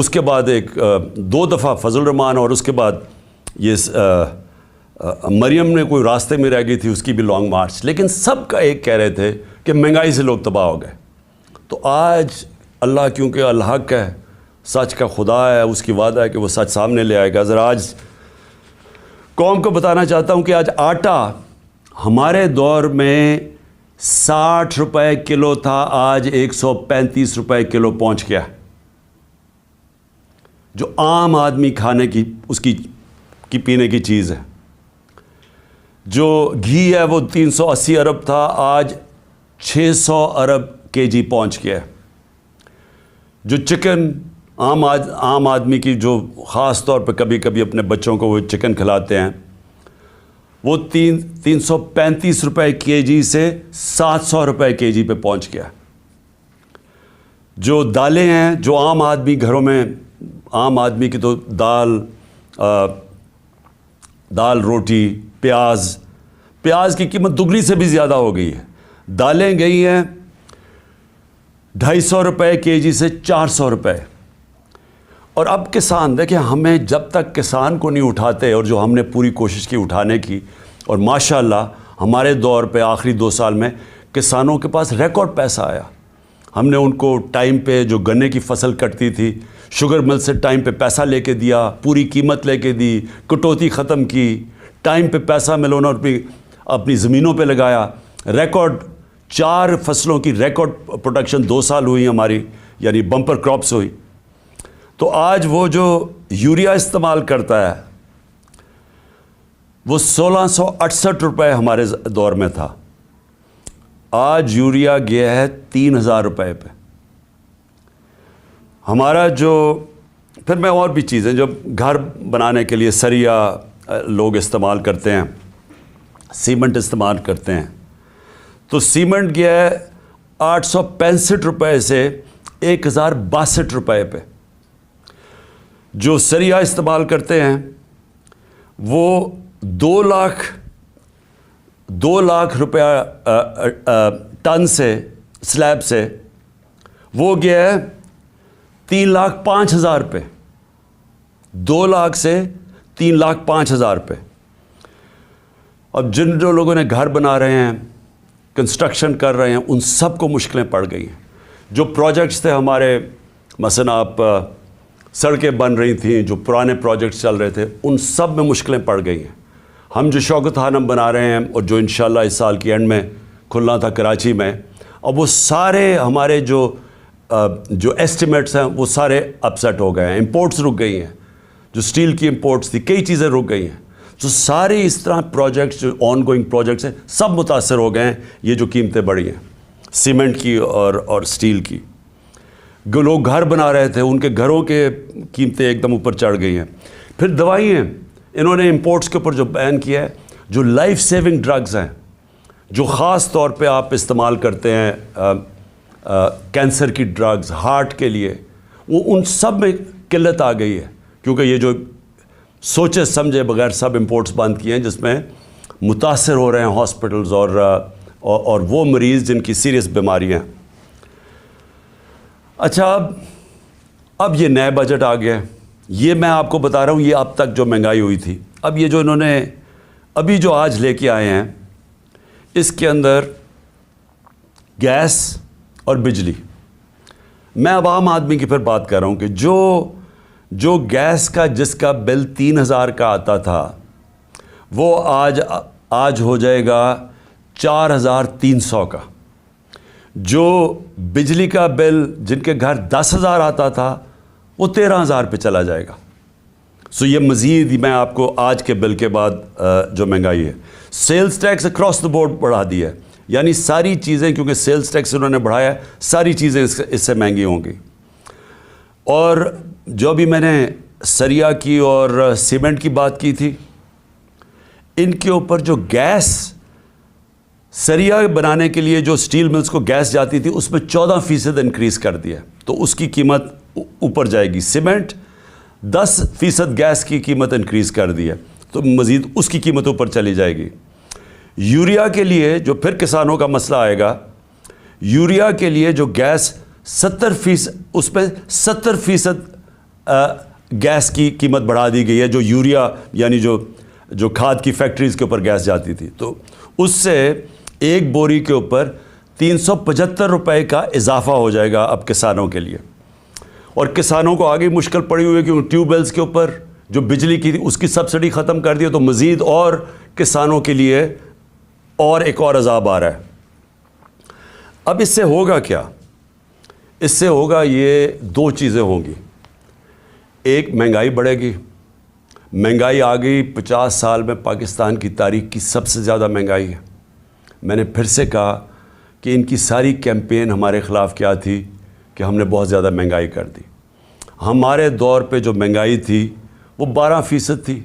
اس کے بعد ایک 2 دفعہ فضل الرحمان، اور اس کے بعد یہ مریم نے کوئی راستے میں رہ گئی تھی، اس کی بھی لانگ مارچ. لیکن سب کا ایک کہہ رہے تھے کہ مہنگائی سے لوگ تباہ ہو گئے. تو آج اللہ کیونکہ الحق ہے، سچ کا خدا ہے، اس کی وعدہ ہے کہ وہ سچ سامنے لے آئے گا. ذرا آج قوم کو بتانا چاہتا ہوں کہ آج آٹا ہمارے دور میں 60 روپے کلو تھا، آج 135 روپے کلو پہنچ گیا. جو عام آدمی کھانے کی اس کی پینے کی چیز ہے. جو گھی ہے وہ 380 ارب تھا، آج 600 ارب کے جی پہنچ گیا. جو چکن عام آدمی کی، جو خاص طور پہ کبھی کبھی اپنے بچوں کو وہ چکن کھلاتے ہیں، وہ 335 روپے کے جی سے 700 روپے کے جی پہ پہنچ گیا. جو دالیں ہیں، جو عام آدمی گھروں میں، عام آدمی کی تو دال روٹی، پیاز کی قیمت دگنی سے بھی زیادہ ہو گئی ہے. دالیں گئی ہیں 250 روپے کے جی سے 400 روپے. اور اب کسان، دیکھیں ہمیں جب تک کسان کو نہیں اٹھاتے، اور جو ہم نے پوری کوشش کی اٹھانے کی، اور ماشاءاللہ ہمارے دور پہ آخری 2 سال میں کسانوں کے پاس ریکارڈ پیسہ آیا. ہم نے ان کو ٹائم پہ جو گنے کی فصل کٹتی تھی، شوگر مل سے ٹائم پہ پیسہ لے کے دیا، پوری قیمت لے کے دی، کٹوتی ختم کی، ٹائم پہ پیسہ ملونا اپنی زمینوں پہ لگایا. ریکارڈ 4 فصلوں کی ریکارڈ پروڈکشن 2 سال ہوئی ہماری، یعنی بمپر کراپس ہوئی. تو آج وہ جو یوریا استعمال کرتا ہے وہ 1668 روپے ہمارے دور میں تھا، آج یوریا گیا ہے 3000 روپے پہ. ہمارا جو پھر میں اور بھی چیزیں جو گھر بنانے کے لیے سریا لوگ استعمال کرتے ہیں، سیمنٹ استعمال کرتے ہیں، تو سیمنٹ گیا ہے 865 روپے سے 1062 روپے پہ. جو سریا استعمال کرتے ہیں وہ 2 لاکھ روپیہ ٹن سے، سلیب سے، وہ گیا ہے 3,05,000 پہ. 2 لاکھ سے 3,05,000 پہ. اب جو لوگوں نے گھر بنا رہے ہیں، کنسٹرکشن کر رہے ہیں، ان سب کو مشکلیں پڑ گئی ہیں. جو پروجیکٹس تھے ہمارے، مثلا آپ سڑکیں بن رہی تھیں، جو پرانے پروجیکٹس چل رہے تھے، ان سب میں مشکلیں پڑ گئی ہیں. ہم جو شوکت خانم بنا رہے ہیں، اور جو انشاءاللہ اس سال کی اینڈ میں کھلنا تھا کراچی میں، اب وہ سارے ہمارے جو ایسٹیمیٹس ہیں وہ سارے اپسیٹ ہو گئے ہیں. امپورٹس رک گئی ہیں، جو سٹیل کی امپورٹس تھی، کئی چیزیں رک گئی ہیں. تو سارے اس طرح پروجیکٹس، جو آن گوئنگ پروجیکٹس ہیں، سب متاثر ہو گئے ہیں. یہ جو قیمتیں بڑھی ہیں سیمنٹ کی اور سٹیل کی. لوگ گھر بنا رہے تھے، ان کے گھروں کے قیمتیں ایک دم اوپر چڑھ گئی ہیں. پھر دوائیں، انہوں نے امپورٹس کے اوپر جو بین کیا ہے، جو لائف سیونگ ڈرگز ہیں، جو خاص طور پہ آپ استعمال کرتے ہیں، کینسر کی ڈرگز، ہارٹ کے لیے، وہ ان سب میں قلت آ گئی ہے. کیونکہ یہ جو سوچے سمجھے بغیر سب امپورٹس بند کیے ہیں، جس میں متاثر ہو رہے ہیں ہاسپٹلز اور وہ مریض جن کی سیریس بیماریاں ہیں. اچھا، اب یہ نئے بجٹ آ گیا. یہ میں آپ کو بتا رہا ہوں، یہ اب تک جو مہنگائی ہوئی تھی، اب یہ جو انہوں نے ابھی جو آج لے کے آئے ہیں، اس کے اندر گیس اور بجلی. میں اب عام آدمی کی پھر بات کر رہا ہوں کہ جو گیس کا جس کا بل 3000 کا آتا تھا، وہ آج ہو جائے گا 4300 کا. جو بجلی کا بل جن کے گھر 10,000 آتا تھا، وہ 13,000 پہ چلا جائے گا. سو یہ مزید میں آپ کو آج کے بل کے بعد جو مہنگائی ہے، sales tax across the board بڑھا دیا ہے. یعنی ساری چیزیں، کیونکہ سیلز ٹیکس انہوں نے بڑھایا ہے، ساری چیزیں اس سے مہنگی ہوں گی. اور جو بھی میں نے سریا کی اور سیمنٹ کی بات کی تھی، ان کے اوپر جو گیس، سریا بنانے کے لیے جو سٹیل ملز کو گیس جاتی تھی، اس میں 14% انکریز کر دیا، تو اس کی قیمت اوپر جائے گی. سیمنٹ 10% گیس کی قیمت انکریز کر دی ہے، تو مزید اس کی قیمت اوپر چلی جائے گی. یوریا کے لیے جو پھر کسانوں کا مسئلہ آئے گا، یوریا کے لیے جو گیس 70%، اس پہ 70% گیس کی قیمت بڑھا دی گئی ہے، جو یوریا یعنی جو کھاد کی فیکٹریز کے اوپر گیس جاتی تھی، تو اس سے ایک بوری کے اوپر 375 روپے کا اضافہ ہو جائے گا اب کسانوں کے لیے. اور کسانوں کو آگے مشکل پڑی ہوئی ہے کیونکہ ٹیوب ویلز کے اوپر جو بجلی کی تھی اس کی سبسڈی ختم کر دی، تو مزید اور کسانوں کے لیے اور ایک اور عذاب آ رہا ہے. اب اس سے ہوگا کیا؟ اس سے ہوگا یہ دو چیزیں ہوں گی. ایک، مہنگائی بڑھے گی. مہنگائی آ گئی 50 سال میں پاکستان کی تاریخ کی سب سے زیادہ مہنگائی ہے. میں نے پھر سے کہا کہ ان کی ساری کیمپین ہمارے خلاف کیا تھی کہ ہم نے بہت زیادہ مہنگائی کر دی. ہمارے دور پہ جو مہنگائی تھی وہ 12% تھی،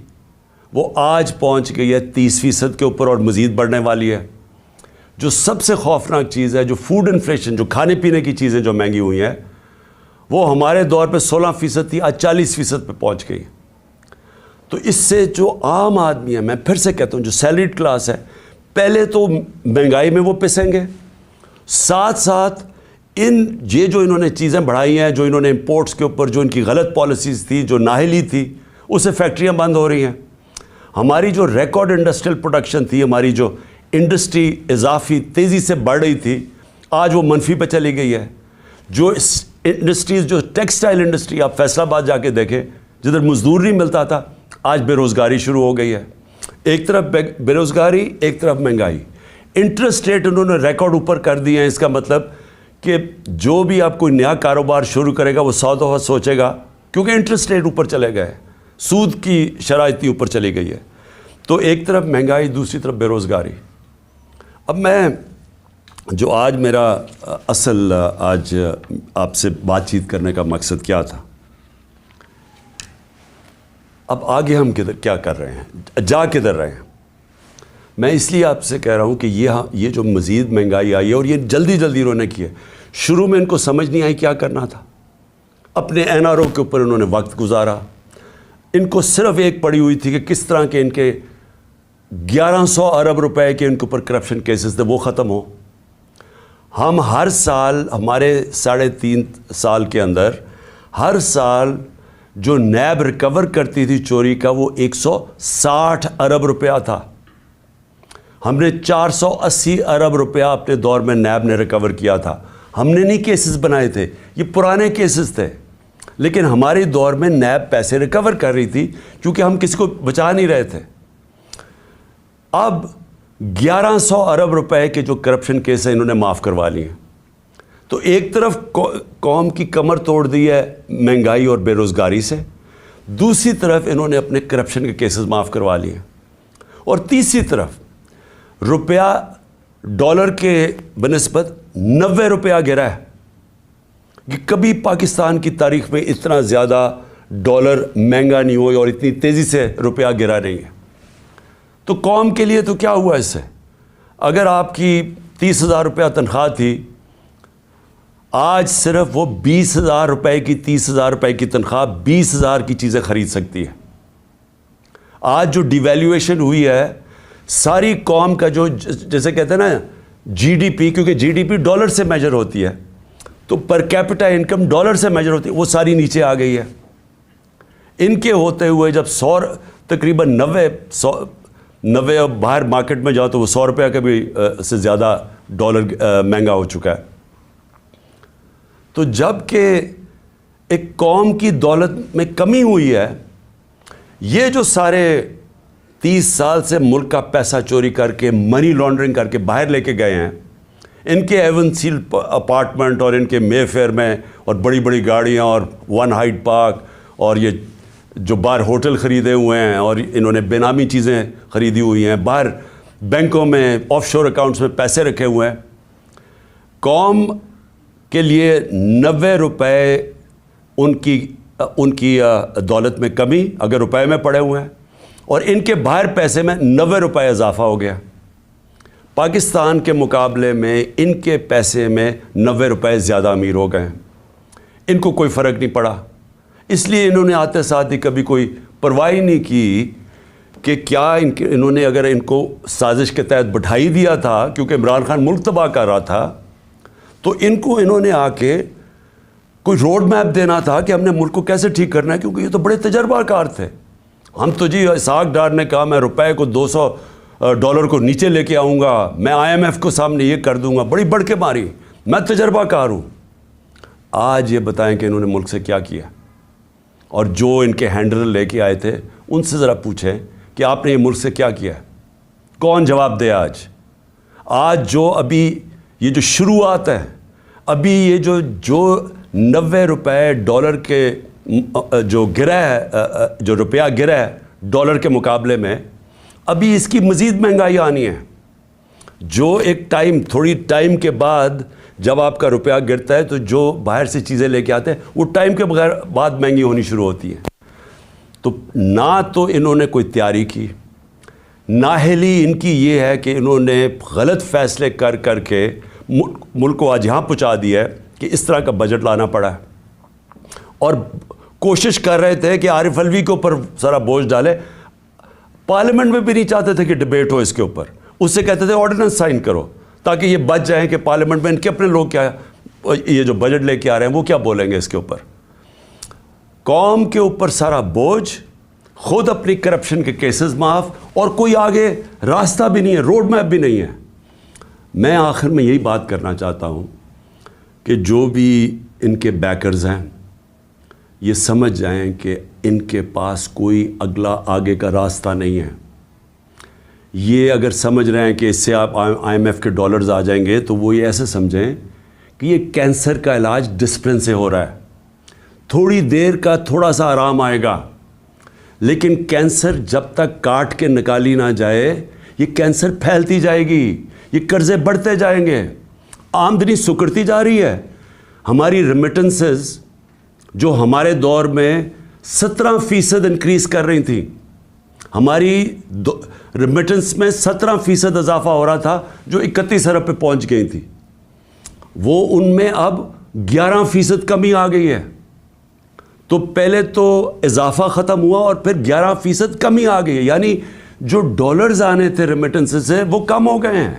وہ آج پہنچ گئی ہے 30% کے اوپر اور مزید بڑھنے والی ہے. جو سب سے خوفناک چیز ہے، جو فوڈ انفلیشن، جو کھانے پینے کی چیزیں جو مہنگی ہوئی ہیں، وہ ہمارے دور پہ 16% تھی، آج 40% پہ پہنچ گئی. تو اس سے جو عام آدمی ہے، میں پھر سے کہتا ہوں جو سیلریڈ کلاس ہے، پہلے تو مہنگائی میں وہ پسیں گے، ساتھ ساتھ یہ جو انہوں نے چیزیں بڑھائی ہیں، جو انہوں نے امپورٹس کے اوپر جو ان کی غلط پالیسیز تھی، جو نااہلی تھی، اسے فیکٹریاں بند ہو رہی ہیں. ہماری جو ریکارڈ انڈسٹریل پروڈکشن تھی، ہماری جو انڈسٹری اضافی تیزی سے بڑھ رہی تھی، آج وہ منفی پہ چلی گئی ہے. جو انڈسٹریز، جو ٹیکسٹائل انڈسٹری، آپ فیصل آباد جا کے دیکھیں، جدھر مزدور نہیں ملتا تھا، آج بے روزگاری شروع ہو گئی ہے. ایک طرف بے روزگاری، ایک طرف مہنگائی. انٹرسٹ ریٹ انہوں نے ریکارڈ اوپر کر دیے ہیں. اس کا مطلب کہ جو بھی آپ کوئی نیا کاروبار شروع کرے گا وہ 100 دفعہ سوچے گا، کیونکہ انٹرسٹ ریٹ اوپر چلے گئے، سود کی شرح اتنی اوپر چلی گئی ہے. تو ایک طرف مہنگائی، دوسری طرف بے روزگاری. اب میں جو آج میرا اصل آج آپ سے بات چیت کرنے کا مقصد کیا تھا، اب آگے ہم کیا کر رہے ہیں، جا کدھر رہے ہیں. میں اس لیے آپ سے کہہ رہا ہوں کہ یہ جو مزید مہنگائی آئی ہے، اور یہ جلدی انہوں نے کی ہے. شروع میں ان کو سمجھ نہیں آئی کیا کرنا تھا. اپنے این آر او کے اوپر انہوں نے وقت گزارا. ان کو صرف ایک پڑی ہوئی تھی کہ کس طرح کے ان کے 1100 ارب روپے کے ان کے اوپر کرپشن کیسز تھے وہ ختم ہو. ہم ہر سال، ہمارے 3.5 سال کے اندر، ہر سال جو نیب ریکور کرتی تھی چوری کا، وہ 160 ارب روپیہ تھا. ہم نے 480 ارب روپیہ اپنے دور میں نیب نے ریکور کیا تھا. ہم نے نہیں کیسز بنائے تھے، یہ پرانے کیسز تھے، لیکن ہمارے دور میں نیب پیسے ریکور کر رہی تھی کیونکہ ہم کسی کو بچا نہیں رہے تھے. اب 1100 ارب روپے کے جو کرپشن کیس ہیں انہوں نے معاف کروا لیے ہیں. تو ایک طرف قوم کی کمر توڑ دی ہے مہنگائی اور بے روزگاری سے، دوسری طرف انہوں نے اپنے کرپشن کے کیسز معاف کروا لیے ہیں، اور تیسری طرف روپیہ ڈالر کے بنسبت 90 روپیہ گرا ہے کہ کبھی پاکستان کی تاریخ میں اتنا زیادہ ڈالر مہنگا نہیں ہوئی اور اتنی تیزی سے روپیہ گرا نہیں ہے. تو قوم کے لیے تو کیا ہوا اس سے؟ اگر آپ کی 30,000 روپیہ تنخواہ تھی، آج صرف وہ 20,000 روپے کی 30,000 روپے کی تنخواہ 20,000 کی چیزیں خرید سکتی ہے. آج جو ڈی ویلیویشن ہوئی ہے، ساری قوم کا جو جیسے کہتے ہیں نا جی ڈی پی، کیونکہ جی ڈی پی ڈالر سے میجر ہوتی ہے، تو پر کیپٹا انکم ڈالر سے میجر ہوتی ہے، وہ ساری نیچے آ گئی ہے. ان کے ہوتے ہوئے جب تقریباً 90 باہر مارکیٹ میں جاؤ تو وہ 100 روپیہ کا بھی سے زیادہ ڈالر مہنگا ہو چکا ہے. تو جب کہ ایک قوم کی دولت میں کمی ہوئی ہے، یہ جو سارے 30 سال سے ملک کا پیسہ چوری کر کے، منی لانڈرنگ کر کے باہر لے کے گئے ہیں، ان کے ایون سیل اپارٹمنٹ اور ان کے مے فیئر میں اور بڑی بڑی گاڑیاں اور ون ہائیڈ پارک اور یہ جو باہر ہوٹل خریدے ہوئے ہیں اور انہوں نے بے نامی چیزیں خریدی ہوئی ہیں، باہر بینکوں میں آف شور اکاؤنٹس میں پیسے رکھے ہوئے ہیں، قوم کے لیے 90 روپے ان کی دولت میں کمی اگر روپے میں پڑے ہوئے ہیں، اور ان کے باہر پیسے میں 90 روپے اضافہ ہو گیا. پاکستان کے مقابلے میں ان کے پیسے میں 90 روپے زیادہ امیر ہو گئے ہیں. ان کو کوئی فرق نہیں پڑا، اس لیے انہوں نے آتے ساتھ ہی کبھی کوئی پرواہ نہیں کی کہ کیا انہوں نے اگر ان کو سازش کے تحت بٹھائی دیا تھا، کیونکہ عمران خان ملک تباہ کر رہا تھا، تو انہوں نے آ کے کوئی روڈ میپ دینا تھا کہ ہم نے ملک کو کیسے ٹھیک کرنا ہے، کیونکہ یہ تو بڑے تجربہ کار تھے. ہم تو جی اسحاق ڈار نے کہا میں روپے کو $200 کو نیچے لے کے آؤں گا، میں IMF کو سامنے یہ کر دوں گا، بڑی بڑھ کے ماری، میں تجربہ کار ہوں. آج یہ بتائیں کہ انہوں نے ملک سے کیا کیا، اور جو ان کے ہینڈلر لے کے آئے تھے ان سے ذرا پوچھیں کہ آپ نے یہ ملک سے کیا کیا ہے. کون جواب دے؟ آج جو ابھی یہ جو شروعات ہے، ابھی یہ جو $90 کے جو گرا ہے، جو روپیہ گرا ہے ڈالر کے مقابلے میں، ابھی اس کی مزید مہنگائی آنی ہے. جو ایک تھوڑی ٹائم کے بعد جب آپ کا روپیہ گرتا ہے تو جو باہر سے چیزیں لے کے آتے ہیں وہ ٹائم کے بعد مہنگی ہونی شروع ہوتی ہیں. تو نہ تو انہوں نے کوئی تیاری کی، نااہلی ان کی یہ ہے کہ انہوں نے غلط فیصلے کر کے ملک کو آج یہاں پہنچا دیا ہے کہ اس طرح کا بجٹ لانا پڑا ہے. اور کوشش کر رہے تھے کہ عارف علوی کے اوپر سارا بوجھ ڈالے. پارلیمنٹ میں بھی نہیں چاہتے تھے کہ ڈبیٹ ہو اس کے اوپر، اس سے کہتے تھے آرڈیننس سائن کرو تاکہ یہ بچ جائیں کہ پارلیمنٹ میں ان کے اپنے لوگ کیا یہ جو بجٹ لے کے آ رہے ہیں وہ کیا بولیں گے اس کے اوپر. قوم کے اوپر سارا بوجھ، خود اپنی کرپشن کے کیسز معاف، اور کوئی آگے راستہ بھی نہیں ہے، روڈ میپ بھی نہیں ہے. میں آخر میں یہی بات کرنا چاہتا ہوں کہ جو بھی ان کے بیکرز ہیں یہ سمجھ جائیں کہ ان کے پاس کوئی اگلا آگے کا راستہ نہیں ہے. یہ اگر سمجھ رہے ہیں کہ اس سے آپ IMF کے ڈالرز آ جائیں گے تو وہ یہ ایسے سمجھیں کہ یہ کینسر کا علاج ڈسپلن سے ہو رہا ہے، تھوڑی دیر کا تھوڑا سا آرام آئے گا، لیکن کینسر جب تک کاٹ کے نکالی نہ جائے یہ کینسر پھیلتی جائے گی، یہ قرضے بڑھتے جائیں گے، آمدنی سکڑتی جا رہی ہے. ہماری ریمیٹنسز جو ہمارے دور میں 17% انکریز کر رہی تھیں، ہماری ریمیٹنس میں 17% اضافہ ہو رہا تھا جو 31 ارب پہ پہنچ گئی تھی، وہ ان میں اب 11% کمی آ گئی ہے. تو پہلے تو اضافہ ختم ہوا اور پھر 11% کمی آ گئی ہے، یعنی جو ڈالرز آنے تھے ریمیٹنس سے وہ کم ہو گئے ہیں،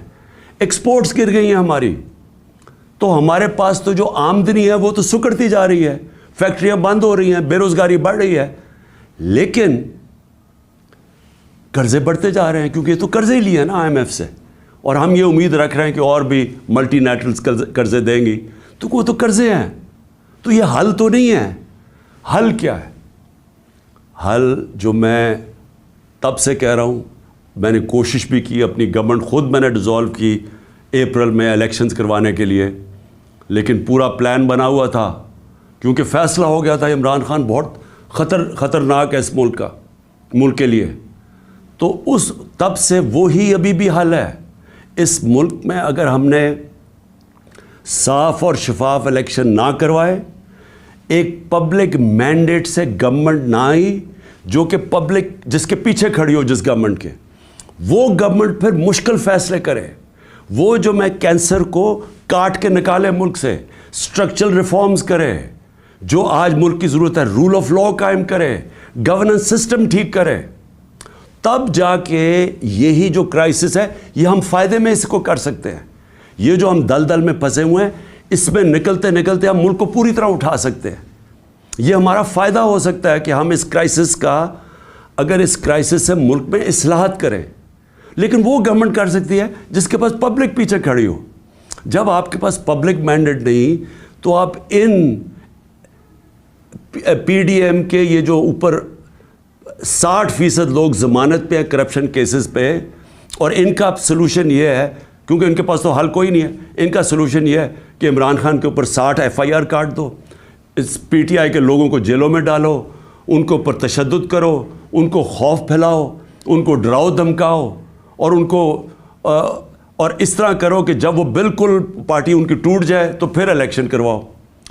ایکسپورٹس گر گئی ہیں ہماری. تو ہمارے پاس تو جو آمدنی ہے وہ تو سکڑتی جا رہی ہے، فیکٹریاں بند ہو رہی ہیں، بے روزگاری بڑھ رہی ہے، لیکن قرضے بڑھتے جا رہے ہیں کیونکہ یہ تو قرضے ہی لیے ہیں نا IMF سے، اور ہم یہ امید رکھ رہے ہیں کہ اور بھی ملٹی نیشنلز قرضے دیں گی. تو وہ تو قرضے ہیں، تو یہ حل تو نہیں ہے. حل کیا ہے؟ حل جو میں تب سے کہہ رہا ہوں، میں نے کوشش بھی کی، اپنی گورنمنٹ خود میں نے ڈیزالو کی اپریل میں الیکشنز کروانے کے لیے، لیکن پورا پلان بنا ہوا تھا کیونکہ فیصلہ ہو گیا تھا عمران خان بہت خطرناک ہے اس ملک کے لیے. تو تب سے وہی ابھی بھی حل ہے. اس ملک میں اگر ہم نے صاف اور شفاف الیکشن نہ کروائے، ایک پبلک مینڈیٹ سے گورنمنٹ نہ آئی جو کہ پبلک جس کے پیچھے کھڑی ہو جس گورنمنٹ کے، وہ گورنمنٹ پھر مشکل فیصلے کرے، وہ جو میں کینسر کو کاٹ کے نکالے ملک سے، اسٹرکچرل ریفارمز کرے، جو آج ملک کی ضرورت ہے، رول آف لا قائم کرے، گورننس سسٹم ٹھیک کرے، تب جا کے یہی جو کرائسس ہے یہ ہم فائدے میں اس کو کر سکتے ہیں. یہ جو ہم دلدل میں پھنسے ہوئے ہیں اس میں نکلتے نکلتے ہم ملک کو پوری طرح اٹھا سکتے ہیں. یہ ہمارا فائدہ ہو سکتا ہے کہ ہم اس کرائسس کا، اگر اس کرائسس سے ملک میں اصلاحات کریں. لیکن وہ گورنمنٹ کر سکتی ہے جس کے پاس پبلک پیچھے کھڑی ہو. جب آپ کے پاس پبلک مینڈیٹ نہیں تو آپ ان PDM کے یہ جو اوپر 60% لوگ ضمانت پہ ہیں کرپشن کیسز پہ، اور ان کا سلوشن یہ ہے، کیونکہ ان کے پاس تو حل کوئی نہیں ہے، ان کا سلوشن یہ ہے کہ عمران خان کے اوپر 60 FIR کاٹ دو، اس PTI کے لوگوں کو جیلوں میں ڈالو، ان کے اوپر تشدد کرو، ان کو خوف پھیلاؤ، ان کو ڈراؤ دھمکاؤ، اور ان کو اور اس طرح کرو کہ جب وہ بالکل پارٹی ان کی ٹوٹ جائے تو پھر الیکشن کرواؤ.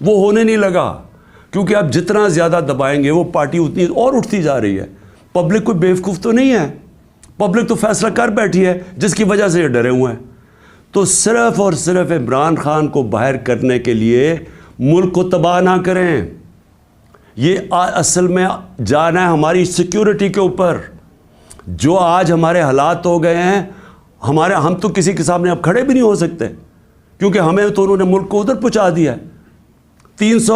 وہ ہونے نہیں لگا، کیونکہ آپ جتنا زیادہ دبائیں گے وہ پارٹی اتنی اور اٹھتی جا رہی ہے. پبلک کوئی بیوقوف تو نہیں ہے، پبلک تو فیصلہ کر بیٹھی ہے جس کی وجہ سے یہ ڈرے ہوئے ہیں. تو صرف اور صرف عمران خان کو باہر کرنے کے لیے ملک کو تباہ نہ کریں. یہ اصل میں جانا ہے ہماری سیکیورٹی کے اوپر. جو آج ہمارے حالات ہو گئے ہیں، ہم تو کسی کے سامنے اب کھڑے بھی نہیں ہو سکتے، کیونکہ ہمیں تو انہوں نے ملک کو ادھر پہنچا دیا ہے. 300